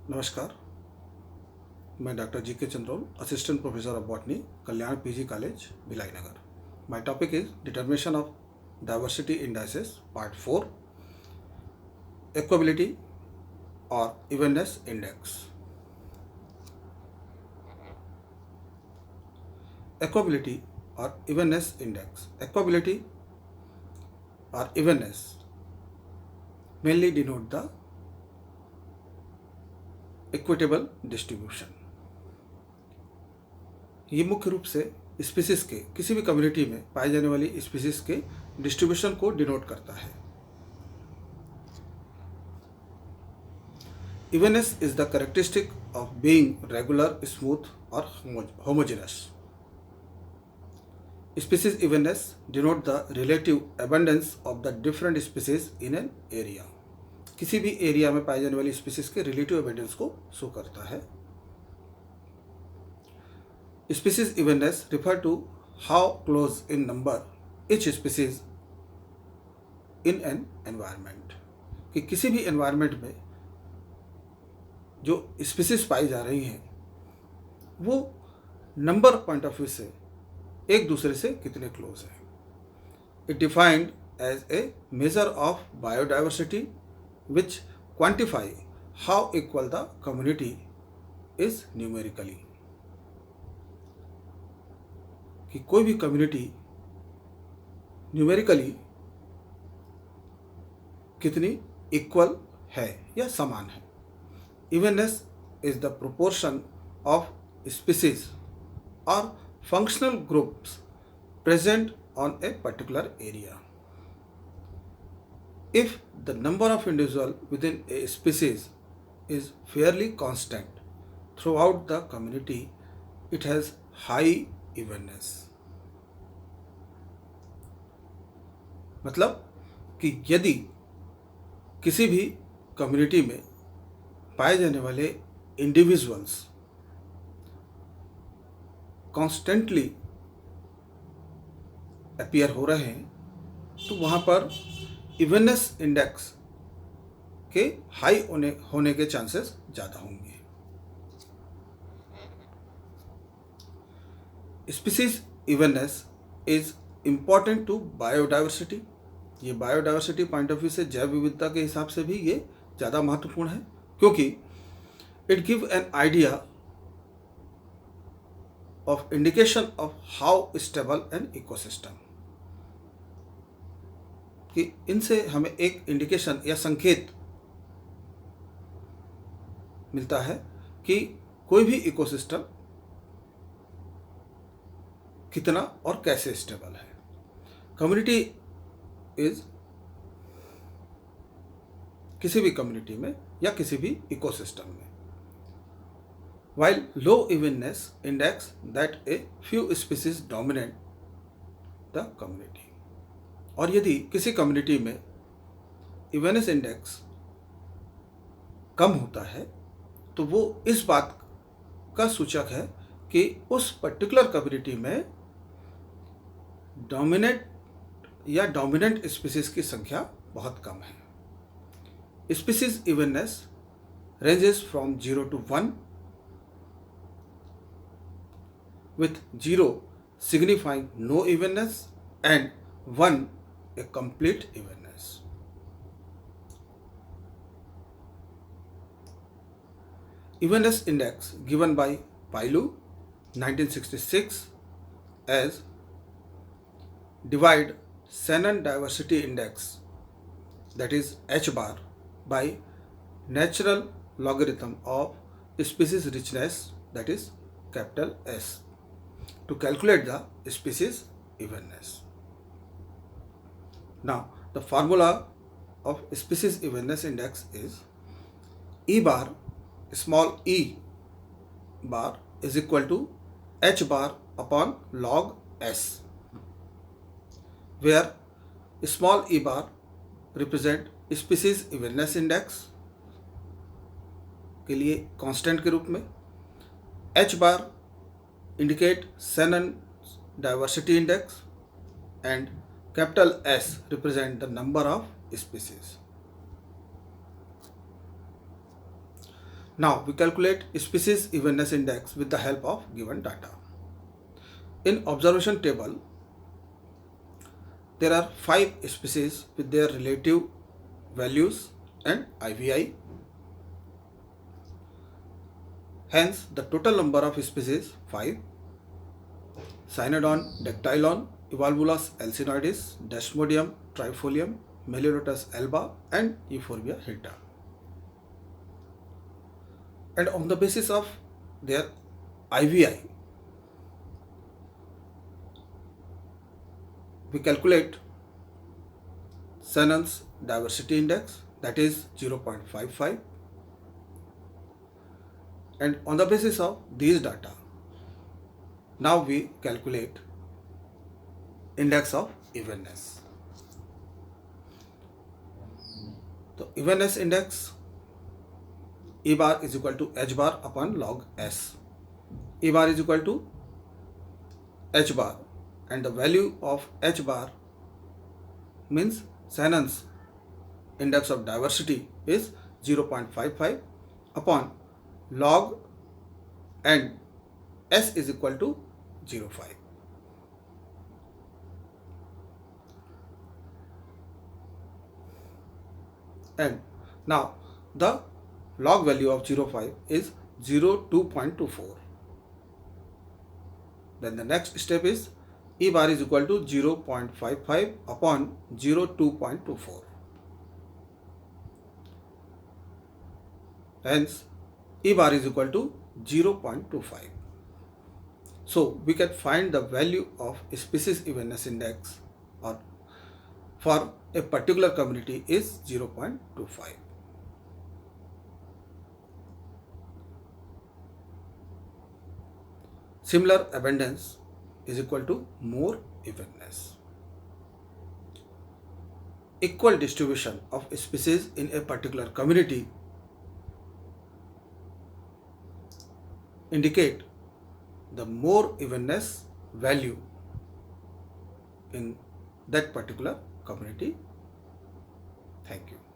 नमस्कार, मैं डॉक्टर जी के Chandrol, assistant professor of botany, Kalyan PG college, Bhilai Nagar. My topic is determination of diversity indices part 4, इक्वबिलिटी और evenness index. इक्वबिलिटी और evenness index. इक्वबिलिटी और evenness mainly denote the equitable distribution. ये मुख्य रूप से स्पीसीज के, किसी भी कम्युनिटी में पाई जाने वाली स्पीसीज के डिस्ट्रीब्यूशन को डिनोट करता है. Evenness is the characteristic of being regular, smooth और homogeneous. Species evenness denote the relative abundance of the different species in an area. किसी भी एरिया में पाई जाने वाली स्पीसीज के रिलेटिव अबंडेंस को शो करता है. Species evenness refer to how close in number each species in an environment. कि किसी भी एनवायरमेंट में जो स्पीसीज पाई जा रही हैं वो नंबर पॉइंट ऑफ व्यू से एक दूसरे से कितने क्लोज हैं. It defined as a measure of biodiversity which quantify how equal the community is numerically. कि कोई भी कम्युनिटी न्यूमेरिकली कितनी इक्वल है या समान है. Evenness is the proportion of species और functional groups present on a particular area. If the number of individuals within a species is fairly constant throughout the community, it has high evenness. मतलब कि यदि किसी भी community में पाए जाने वाले इंडिविजुअल्स कॉन्स्टेंटली अपीयर हो रहे हैं तो वहाँ पर इवननेस इंडेक्स के हाई होने के चांसेस ज़्यादा होंगे. Species evenness is important to biodiversity. ये बायोडाइवर्सिटी पॉइंट ऑफ व्यू से, जैव विविधता के हिसाब से भी ये ज़्यादा महत्वपूर्ण है, क्योंकि it give an idea of indication of how stable an ecosystem. कि इनसे हमें एक इंडिकेशन या संकेत मिलता है कि कोई भी इकोसिस्टम कितना और कैसे स्टेबल है. कम्युनिटी इज, किसी भी कम्युनिटी में या किसी भी इकोसिस्टम में, while low evenness index that a few species dominate the community. और यदि किसी कम्युनिटी में इवननेस इंडेक्स कम होता है तो वो इस बात का सूचक है कि उस पर्टिकुलर कम्युनिटी में डोमिनेंट स्पीसीज की संख्या बहुत कम है. Species evenness ranges from 0 to 1, with 0 signifying no evenness and 1 a complete evenness. Evenness index given by Pailu 1966 as divide Shannon diversity index, that is H bar, by natural logarithm of species richness, that is capital S, to calculate the species evenness. Now, the formula of species evenness index is E bar, small e bar, is equal to H bar upon log S, where small e bar represent species evenness index के लिए constant के रूप में, H bar indicate Shannon diversity index and capital S represent the number of species. Now we calculate species evenness index with the help of given data. In observation table, there are 5 species with their relative values and IVI. Hence, the total number of species 5. Cynodon dactylon, Evolvulus alcinoides, Desmodium trifolium, Meliodotus alba and Euphorbia hilta. And on the basis of their IVI, we calculate Shannon's diversity index, that is 0.55, and on the basis of these data, now we calculate index of evenness. So evenness index, E bar is equal to H bar upon log S. E bar is equal to H bar, and the value of H bar means Shannon's index of diversity is 0.55 upon log and S is equal to 0.5. And now the log value of 0.5 is 0.224. Then the next step is E bar is equal to 0.55 upon 0.224. Hence, E bar is equal to 0.25. So, we can find the value of species evenness index or for a particular community is 0.25. Similar abundance is equal to more evenness. Equal distribution of species in a particular community indicate the more evenness value in that particular community. Thank you.